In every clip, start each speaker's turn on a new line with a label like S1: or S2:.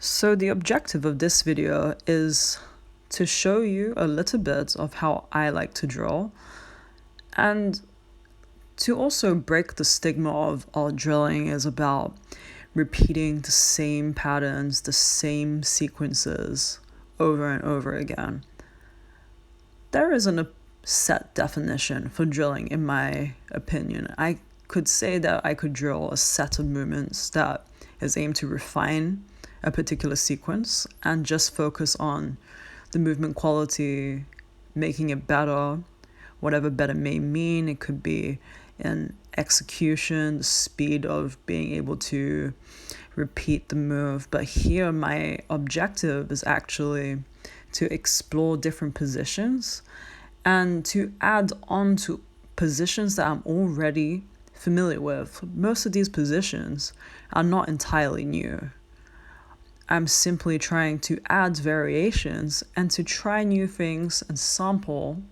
S1: So the objective of this video is to show you a little bit of how I like to draw, and to also break the stigma of all drilling is about repeating the same patterns, the same sequences over and over again. There isn't a set definition for drilling, in my opinion. I could say that I could drill a set of movements that is aimed to refine a particular sequence and just focus on the movement quality, making it better, whatever better may mean. It could be in execution, the speed of being able to repeat the move. But here, my objective is actually to explore different positions and to add on to positions that I'm already familiar with. Most of these positions are not entirely new. I'm simply trying to add variations and to try new things and sample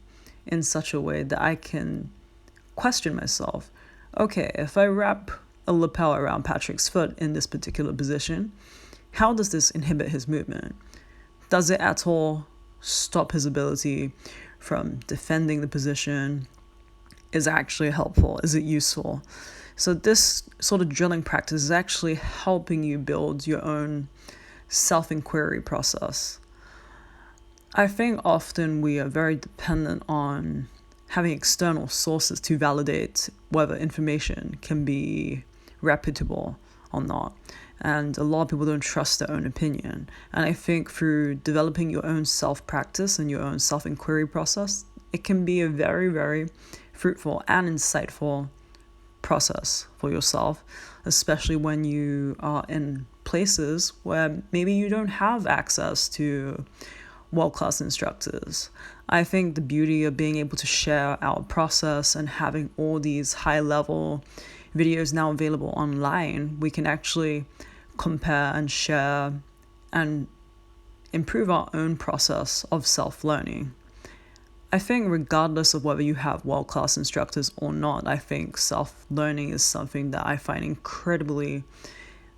S1: in such a way that I can question myself. Okay, if I wrap a lapel around Patrick's foot in this particular position, how does this inhibit his movement? Does it at all stop his ability from defending the position? Is it actually helpful? Is it useful? So this sort of drilling practice is actually helping you build your own self-inquiry process. I think often we are very dependent on having external sources to validate whether information can be reputable or not. And a lot of people don't trust their own opinion. And I think through developing your own self-practice and your own self-inquiry process, it can be a very, very fruitful and insightful process for yourself, especially when you are in places where maybe you don't have access to world-class instructors. I think the beauty of being able to share our process and having all these high-level videos now available online, we can actually compare and share and improve our own process of self-learning. I think regardless of whether you have world-class instructors or not, I think self-learning is something that I find incredibly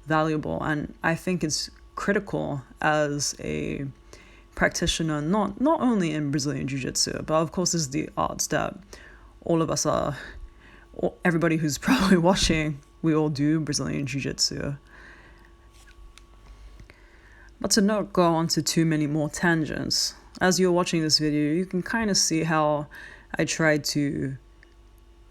S1: valuable, and I think it's critical as a practitioner, not only in Brazilian Jiu-Jitsu, but of course there's the odds that all of us are, everybody who's probably watching, we all do Brazilian Jiu-Jitsu. But to not go on to too many more tangents, as you're watching this video, you can kind of see how I tried to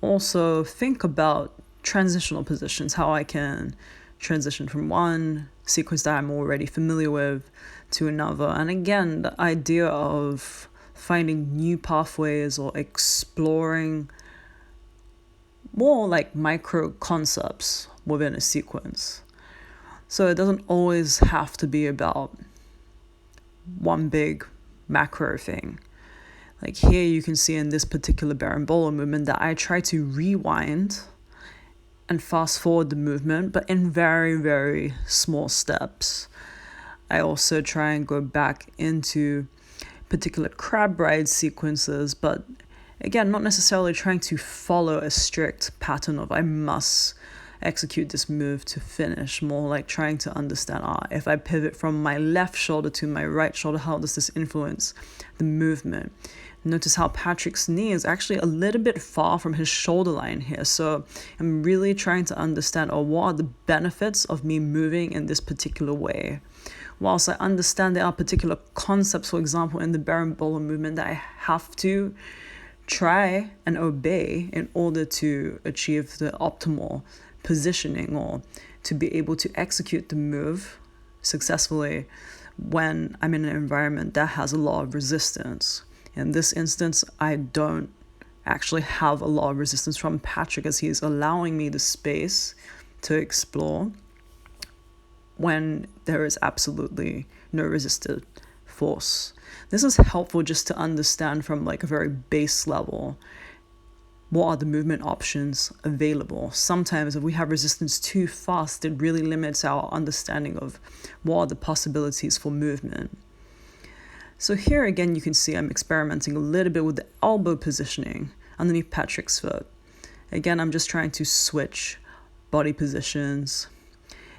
S1: also think about transitional positions, how I can transition from one sequence that I'm already familiar with to another. And again, the idea of finding new pathways or exploring more like micro concepts within a sequence. So it doesn't always have to be about one big macro thing. Like here you can see in this particular berimbolo movement that I try to rewind and fast forward the movement, but in very, very small steps. I also try and go back into particular crab ride sequences, but again, not necessarily trying to follow a strict pattern of I must execute this move to finish, more like trying to understand, if I pivot from my left shoulder to my right shoulder, how does this influence the movement? Notice how Patrick's knee is actually a little bit far from his shoulder line here. So I'm really trying to understand, what are the benefits of me moving in this particular way? Whilst I understand there are particular concepts, for example, in the berimbolo movement that I have to try and obey in order to achieve the optimal positioning or to be able to execute the move successfully when I'm in an environment that has a lot of resistance. In this instance, I don't actually have a lot of resistance from Patrick, as he's allowing me the space to explore when there is absolutely no resisted force. This is helpful just to understand from like a very base level, what are the movement options available? Sometimes if we have resistance too fast, it really limits our understanding of what are the possibilities for movement. So here again, you can see I'm experimenting a little bit with the elbow positioning underneath Patrick's foot. Again, I'm just trying to switch body positions,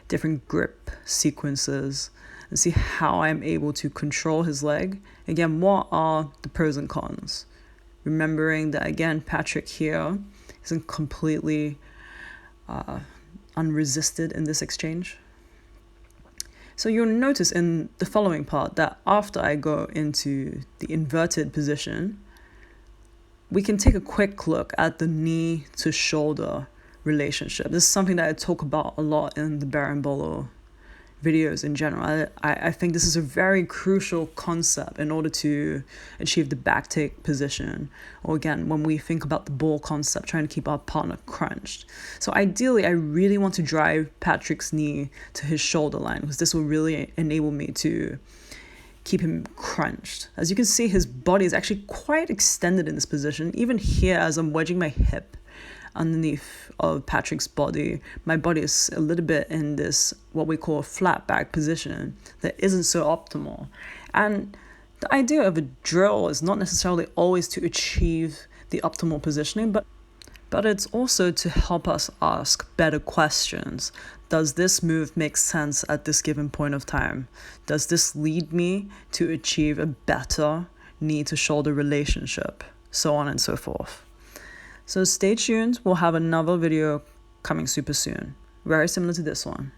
S1: different grip sequences, and see how I'm able to control his leg. Again, what are the pros and cons? Remembering that, again, Patrick here isn't completely unresisted in this exchange. So you'll notice in the following part that after I go into the inverted position, we can take a quick look at the knee to shoulder relationship. This is something that I talk about a lot in the berimbolo videos in general. I think this is a very crucial concept in order to achieve the back take position, or again, when we think about the ball concept, trying to keep our partner crunched. So ideally, I really want to drive Patrick's knee to his shoulder line, because this will really enable me to keep him crunched. As you can see, his body is actually quite extended in this position. Even here, as I'm wedging my hip underneath of Patrick's body, my body is a little bit in this what we call a flat back position that isn't so optimal. And the idea of a drill is not necessarily always to achieve the optimal positioning, but it's also to help us ask better questions. Does this move make sense at this given point of time? Does this lead me to achieve a better knee to shoulder relationship? So on and so forth. So stay tuned, we'll have another video coming super soon, very similar to this one.